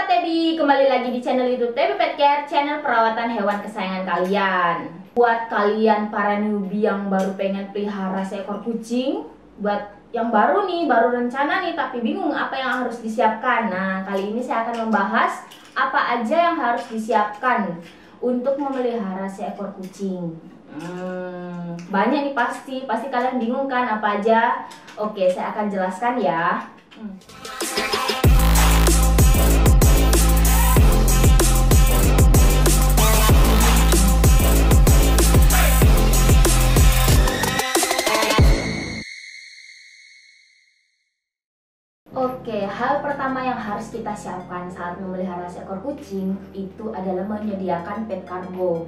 Sobat Tebi, kembali lagi di channel YouTube Tebi Pet Care, channel perawatan hewan kesayangan kalian. Buat kalian para newbie yang baru pengen pelihara seekor kucing, buat yang baru nih, baru rencana nih tapi bingung apa yang harus disiapkan. Nah, kali ini saya akan membahas apa aja yang harus disiapkan untuk memelihara seekor kucing. Banyak nih pasti kalian bingung kan apa aja. Oke, saya akan jelaskan ya. Oke, hal pertama yang harus kita siapkan saat memelihara seekor kucing itu adalah menyediakan pet cargo.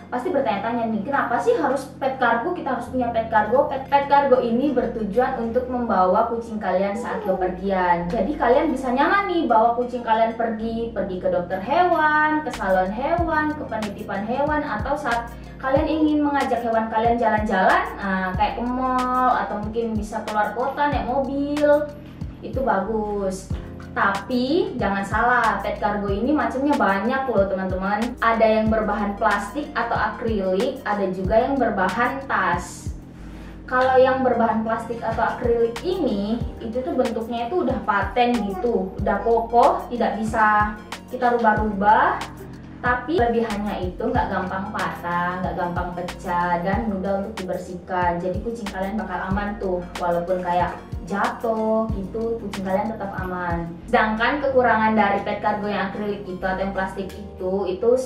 Pasti bertanya-tanya nih, kenapa sih harus pet cargo? Kita harus punya pet cargo. Pet cargo ini bertujuan untuk membawa kucing kalian saat bepergian. Jadi kalian bisa nyaman nih bawa kucing kalian pergi ke dokter hewan, ke salon hewan, ke penitipan hewan, atau saat kalian ingin mengajak hewan kalian jalan-jalan, kayak ke mall atau mungkin bisa keluar kota naik mobil. Itu bagus. Tapi jangan salah, pet cargo ini macamnya banyak loh teman-teman. Ada yang berbahan plastik atau akrilik, ada juga yang berbahan tas. Kalau yang berbahan plastik atau akrilik ini, itu tuh bentuknya itu udah paten gitu, udah kokoh, tidak bisa kita rubah-rubah. Tapi kelebihannya itu nggak gampang patah, nggak gampang pecah, dan mudah untuk dibersihkan. Jadi kucing kalian bakal aman tuh, walaupun kayak jatuh gitu, kucing kalian tetap aman. Sedangkan kekurangan dari pet cargo yang akrilik itu atau yang plastik itu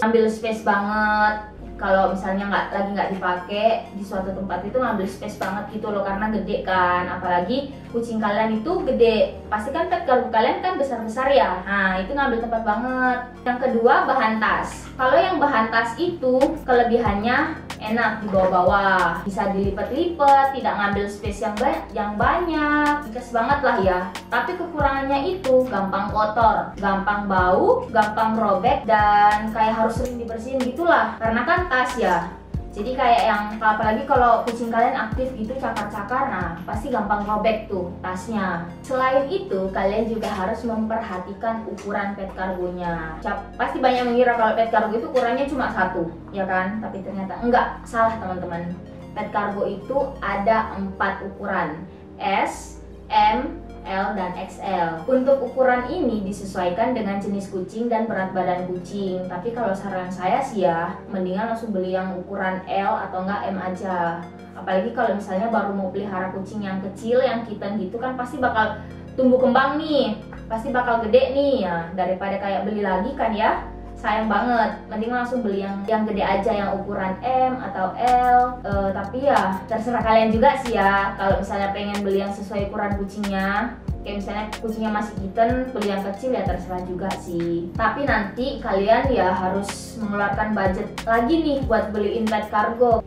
ambil space banget. Kalau misalnya lagi nggak dipakai di suatu tempat itu ngambil space banget gitu loh, karena gede kan. Apalagi kucing kalian itu gede, pasti kan pet cargo kalian kan besar-besar ya. Nah, itu ngambil tempat banget. Yang kedua, bahan tas. Kalau yang bahan tas itu kelebihannya enak dibawa-bawa, bisa dilipat-lipat, tidak ngambil space yang banyak, dikes banget lah ya. Tapi kekurangannya itu gampang kotor, gampang bau, gampang robek, dan kayak harus sering dibersihin gitulah. Karena kan tas ya, jadi kayak yang apalagi kalau kucing kalian aktif gitu cakar-cakar, nah pasti gampang robek tuh tasnya. Selain itu, kalian juga harus memperhatikan ukuran pet cargonya. Pasti banyak mengira kalau pet cargo itu ukurannya cuma satu, ya kan? Tapi ternyata enggak, salah teman-teman. Pet cargo itu ada 4 ukuran: S, M, L, dan XL. Untuk ukuran ini disesuaikan dengan jenis kucing dan berat badan kucing. Tapi kalau saran saya sih ya, mendingan langsung beli yang ukuran L atau enggak M aja. Apalagi kalau misalnya baru mau pelihara kucing yang kecil, yang kitten gitu kan pasti bakal tumbuh kembang nih, pasti bakal gede nih ya. Daripada kayak beli lagi kan ya, sayang banget. Mending langsung beli yang gede aja, yang ukuran M atau L. Tapi ya terserah kalian juga sih ya. Kalau misalnya pengen beli yang sesuai ukuran kucingnya, kayak misalnya kucingnya masih kitten, beli yang kecil ya terserah juga sih. Tapi nanti kalian ya harus mengeluarkan budget lagi nih buat beliin pet cargo.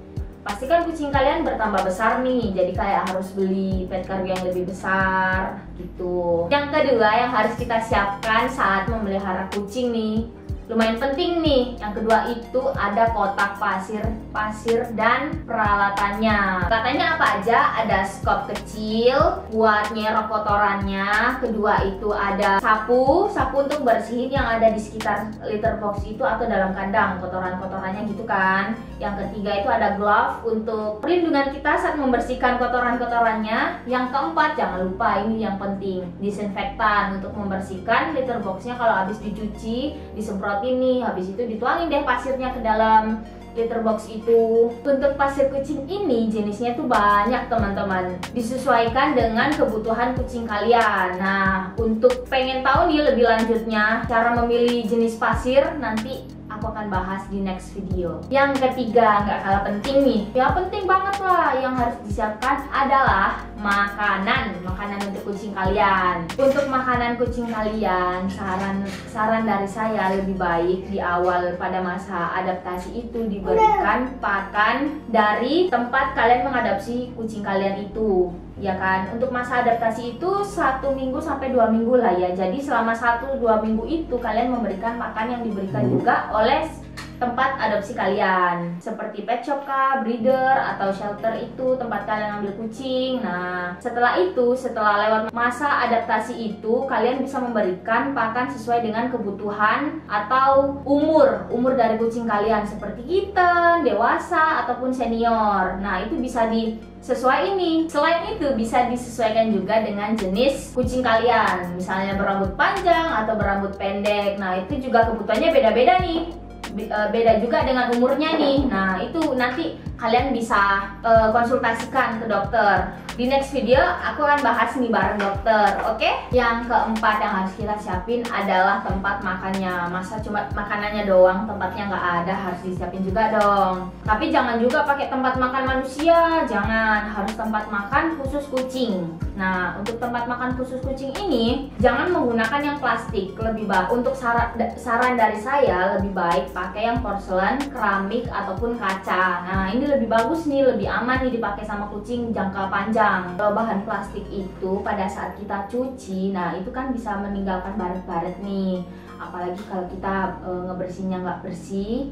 Pastikan kucing kalian bertambah besar nih, jadi kayak harus beli pet cargo yang lebih besar gitu. Yang kedua yang harus kita siapkan saat memelihara kucing nih, lumayan penting nih. Yang kedua itu ada kotak pasir dan peralatannya. Katanya apa aja? Ada skop kecil buat nyerok kotorannya. Kedua itu ada sapu untuk bersihin yang ada di sekitar litter box itu atau dalam kandang, kotoran-kotorannya gitu kan. Yang ketiga itu ada glove untuk perlindungan kita saat membersihkan kotoran-kotorannya. Yang keempat, jangan lupa ini yang penting, disinfektan untuk membersihkan litter boxnya. Kalau habis dicuci, disemprotin nih, habis itu dituangin deh pasirnya ke dalam litter box itu. Untuk pasir kucing ini jenisnya tuh banyak teman-teman, disesuaikan dengan kebutuhan kucing kalian. Nah, untuk pengen tahu nih lebih lanjutnya cara memilih jenis pasir, nanti aku akan bahas di next video. Yang ketiga, nggak kalah penting nih, ya penting banget lah, yang harus disiapkan adalah makanan untuk kucing kalian. Untuk makanan kucing kalian, saran dari saya lebih baik di awal pada masa adaptasi itu diberikan pakan dari tempat kalian mengadopsi kucing kalian itu, ya kan. Untuk masa adaptasi itu 1 minggu sampai 2 minggu lah ya. Jadi selama 1-2 minggu itu kalian memberikan pakan yang diberikan juga oleh tempat adopsi kalian, seperti pet shop kah, breeder, atau shelter itu tempat kalian ambil kucing. Nah, setelah lewat masa adaptasi itu, kalian bisa memberikan pakan sesuai dengan kebutuhan atau umur dari kucing kalian, seperti kitten, dewasa, ataupun senior. Nah, itu bisa disesuaikan ini. Selain itu, bisa disesuaikan juga dengan jenis kucing kalian, misalnya berambut panjang atau berambut pendek. Nah, itu juga kebutuhannya beda-beda nih. Beda juga dengan umurnya nih. Nah, itu nanti kalian bisa konsultasikan ke dokter. Di next video aku akan bahas nih bareng dokter, oke? Yang keempat yang harus kita siapin adalah tempat makannya. Masa cuma makanannya doang, tempatnya nggak ada, harus disiapin juga dong. Tapi jangan juga pakai tempat makan manusia, jangan. Harus tempat makan khusus kucing. Nah, untuk tempat makan khusus kucing ini jangan menggunakan yang plastik. Lebih baik untuk saran dari saya, lebih baik pakai yang porselen, keramik, ataupun kaca. Nah, ini lebih bagus nih, lebih aman nih dipakai sama kucing jangka panjang. Kalau bahan plastik itu pada saat kita cuci, nah itu kan bisa meninggalkan baret-baret nih. Apalagi kalau kita ngebersihinnya nggak bersih,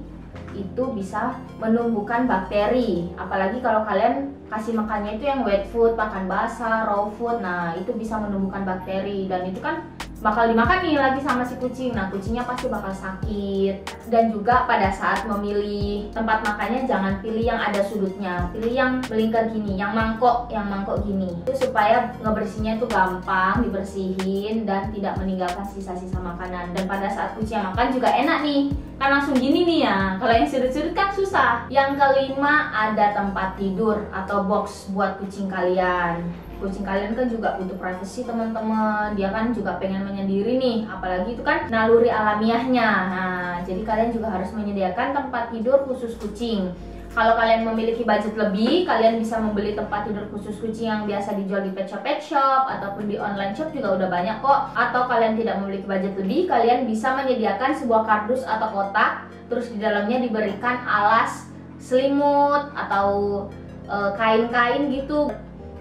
itu bisa menumbuhkan bakteri. Apalagi kalau kalian kasih makannya itu yang wet food, makan basah, raw food, nah itu bisa menumbuhkan bakteri, dan itu kan bakal dimakan nih lagi sama si kucing. Nah, kucingnya pasti bakal sakit. Dan juga pada saat memilih tempat makannya, jangan pilih yang ada sudutnya, pilih yang melingkar gini, yang mangkok gini. Itu supaya ngebersihnya itu gampang dibersihin dan tidak meninggalkan sisa-sisa makanan. Dan pada saat kucingnya makan juga enak nih, kan langsung gini nih ya. Kalau yang sudut-sudut kan susah. Yang kelima, ada tempat tidur atau box buat kucing kalian. Kucing kalian kan juga butuh privasi, teman-teman. Dia kan juga pengen menyendiri nih, apalagi itu kan naluri alamiahnya. Nah, jadi kalian juga harus menyediakan tempat tidur khusus kucing. Kalau kalian memiliki budget lebih, kalian bisa membeli tempat tidur khusus kucing yang biasa dijual di pet shop ataupun di online shop juga udah banyak kok. Atau kalian tidak memiliki budget lebih, kalian bisa menyediakan sebuah kardus atau kotak, terus di dalamnya diberikan alas, selimut, atau kain-kain gitu,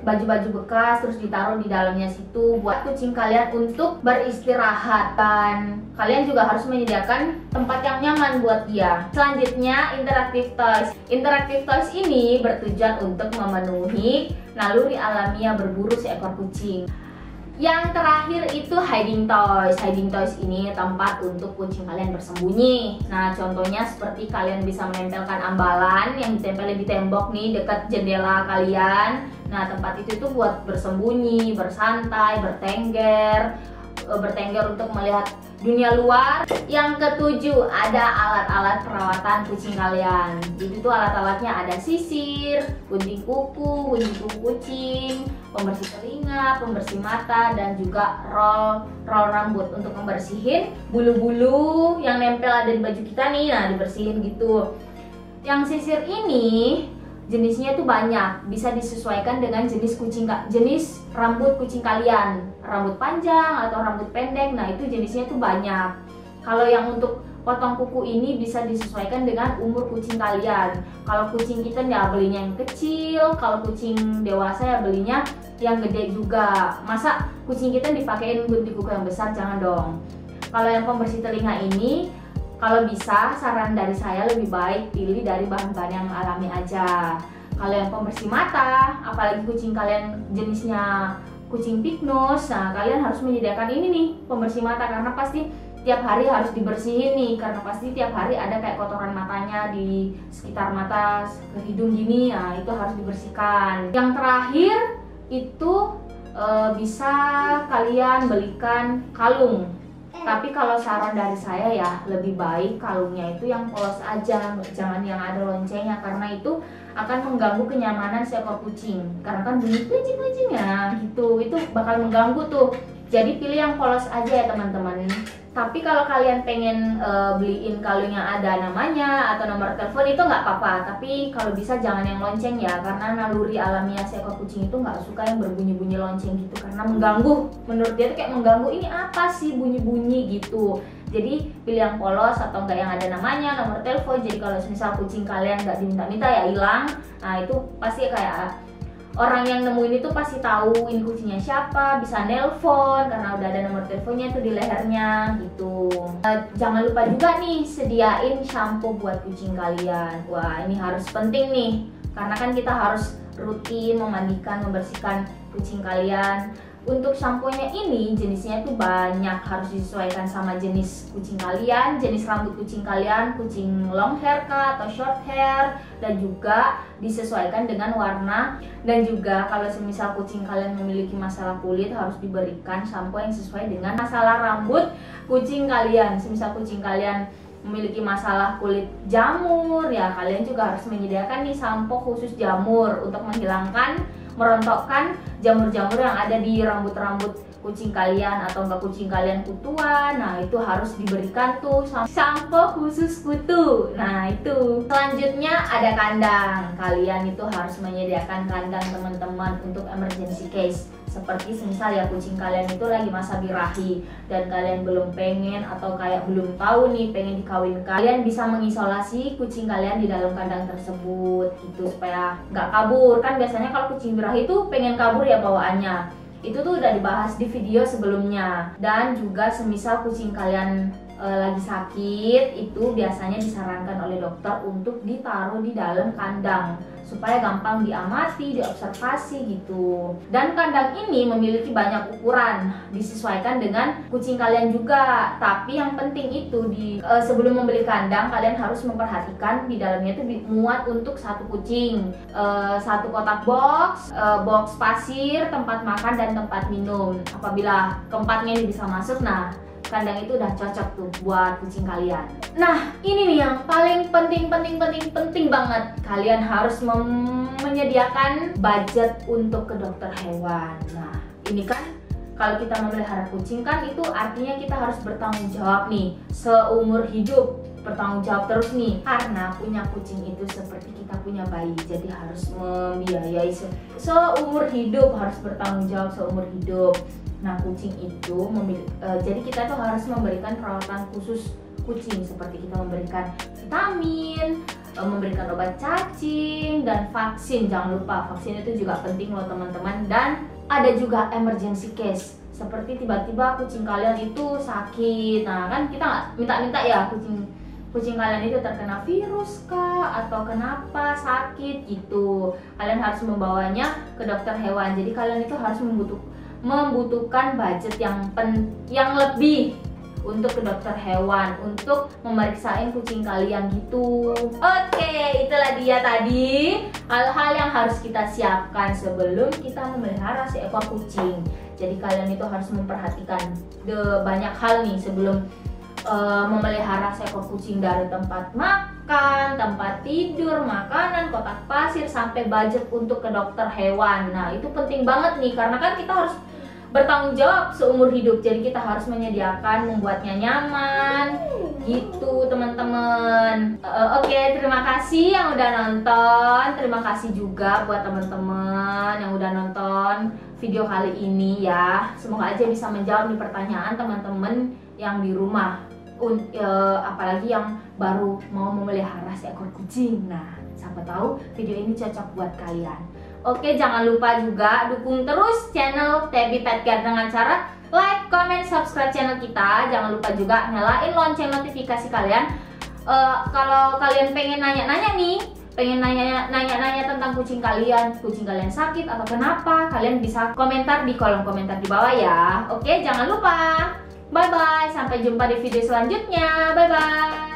baju-baju bekas, terus ditaruh di dalamnya situ buat kucing kalian untuk beristirahat. Dan kalian juga harus menyediakan tempat yang nyaman buat dia. Selanjutnya, interactive toys. Interactive toys ini bertujuan untuk memenuhi naluri alamiah berburu seekor kucing. Yang terakhir itu hiding toys. Hiding toys ini tempat untuk kucing kalian bersembunyi. Nah, contohnya seperti kalian bisa menempelkan ambalan yang ditempel di tembok nih dekat jendela kalian. Nah, tempat itu tuh buat bersembunyi, bersantai, bertengger untuk melihat dunia luar. Yang ketujuh, ada alat-alat perawatan kucing kalian. Jadi tuh alat-alatnya ada sisir, gunting kuku kucing, pembersih telinga, pembersih mata, dan juga roll rambut untuk membersihin bulu-bulu yang nempel ada di baju kita nih. Nah, dibersihin gitu. Yang sisir ini jenisnya itu banyak, bisa disesuaikan dengan jenis rambut kucing kalian, rambut panjang atau rambut pendek. Nah, itu jenisnya itu banyak. Kalau yang untuk potong kuku ini bisa disesuaikan dengan umur kucing kalian. Kalau kucing kita ya belinya yang kecil, kalau kucing dewasa ya belinya yang gede juga. Masa kucing kita dipakein gunting kuku yang besar, jangan dong. Kalau yang pembersih telinga ini, kalau bisa, saran dari saya lebih baik pilih dari bahan-bahan yang alami aja. Kalau yang pembersih mata, apalagi kucing kalian jenisnya kucing pig nose, nah kalian harus menyediakan ini nih, pembersih mata, karena pasti tiap hari harus dibersihin nih, karena pasti tiap hari ada kayak kotoran matanya di sekitar mata, ke hidung gini, nah itu harus dibersihkan. Yang terakhir itu bisa kalian belikan kalung. Tapi kalau saran dari saya ya, lebih baik kalungnya itu yang polos aja, jangan yang ada loncengnya, karena itu akan mengganggu kenyamanan seekor kucing. Karena kan bunyi kucing ya gitu, itu bakal mengganggu tuh. Jadi pilih yang polos aja ya teman-teman. Tapi kalau kalian pengen beliin kalung yang ada namanya atau nomor telepon itu nggak apa-apa. Tapi kalau bisa jangan yang lonceng ya, karena naluri alamiah seekor kucing itu nggak suka yang berbunyi-bunyi lonceng gitu, karena mengganggu. Menurut dia tuh kayak mengganggu, ini apa sih bunyi-bunyi gitu. Jadi pilih yang polos atau enggak yang ada namanya, nomor telepon. Jadi kalau misal kucing kalian nggak diminta-minta ya hilang, nah itu pasti kayak orang yang nemuin itu pasti tahu ini kucingnya siapa, bisa nelpon karena udah ada nomor teleponnya tuh di lehernya gitu. Jangan lupa juga nih sediain shampoo buat kucing kalian. Wah, ini harus penting nih karena kan kita harus rutin memandikan, membersihkan kucing kalian. Untuk shampoo-nya ini jenisnya itu banyak, harus disesuaikan sama jenis kucing kalian, jenis rambut kucing kalian, kucing long hair kah atau short hair, dan juga disesuaikan dengan warna. Dan juga kalau semisal kucing kalian memiliki masalah kulit, harus diberikan shampoo yang sesuai dengan masalah rambut kucing kalian. Semisal kucing kalian memiliki masalah kulit jamur, ya kalian juga harus menyediakan nih shampoo khusus jamur untuk menghilangkan, merontokkan jamur-jamur yang ada di rambut-rambut kucing kalian atau enggak kucing kalian kutuan. Nah, itu harus diberikan tuh shampoo khusus kutu. Nah, itu. Selanjutnya ada kandang. Kalian itu harus menyediakan kandang teman-teman untuk emergency case. Seperti semisal ya kucing kalian itu lagi masa birahi dan kalian belum pengen atau kayak belum tahu nih pengen dikawinkan, kalian bisa mengisolasi kucing kalian di dalam kandang tersebut gitu supaya nggak kabur. Kan biasanya kalau kucing birahi itu pengen kabur ya bawaannya. Itu tuh udah dibahas di video sebelumnya. Dan juga semisal kucing kalian lagi sakit, itu biasanya disarankan oleh dokter untuk ditaruh di dalam kandang supaya gampang diamati, diobservasi gitu. Dan kandang ini memiliki banyak ukuran, disesuaikan dengan kucing kalian juga. Tapi yang penting itu sebelum membeli kandang, kalian harus memperhatikan di dalamnya itu muat untuk satu kucing, satu kotak box, box pasir, tempat makan dan tempat minum. Apabila keempatnya ini bisa masuk, nah kandang itu udah cocok tuh buat kucing kalian. Nah, ini nih yang paling penting banget. Kalian harus menyediakan budget untuk ke dokter hewan. Nah, ini kan kalau kita memelihara kucing kan itu artinya kita harus bertanggung jawab nih seumur hidup. Bertanggung jawab terus nih, karena punya kucing itu seperti kita punya bayi, jadi harus membiayai seumur hidup, harus bertanggung jawab seumur hidup. Nah, kucing itu jadi kita tuh harus memberikan perawatan khusus kucing, seperti kita memberikan vitamin, memberikan obat cacing, dan vaksin. Jangan lupa, vaksin itu juga penting loh teman-teman. Dan ada juga emergency case, seperti tiba-tiba kucing kalian itu sakit. Nah, kan kita nggak minta-minta ya kucing kalian itu terkena virus kah atau kenapa sakit gitu. Kalian harus membawanya ke dokter hewan. Jadi kalian itu harus membutuhkan budget yang lebih untuk ke dokter hewan untuk memeriksain kucing kalian gitu. Oke, itulah dia tadi hal-hal yang harus kita siapkan sebelum kita memelihara seekor kucing. Jadi kalian itu harus memperhatikan banyak hal nih sebelum memelihara seekor kucing, dari tempat makan, tempat tidur, makanan, kotak pasir, sampai budget untuk ke dokter hewan. Nah, itu penting banget nih karena kan kita harus bertanggung jawab seumur hidup. Jadi kita harus menyediakan, membuatnya nyaman gitu teman-teman. Oke, terima kasih yang udah nonton. Terima kasih juga buat teman-teman yang udah nonton video kali ini ya. Semoga aja bisa menjawab nih pertanyaan teman-teman yang di rumah, apalagi yang baru mau memelihara seekor kucing. Nah, siapa tahu video ini cocok buat kalian. Oke, jangan lupa juga dukung terus channel Tabby Pet Care dengan cara like, comment, subscribe channel kita. Jangan lupa juga nyalain lonceng notifikasi kalian. Kalau kalian pengen nanya-nanya nih, pengen nanya-nanya tentang kucing kalian sakit atau kenapa, kalian bisa komentar di kolom komentar di bawah ya. Oke, jangan lupa. Bye bye, sampai jumpa di video selanjutnya. Bye bye.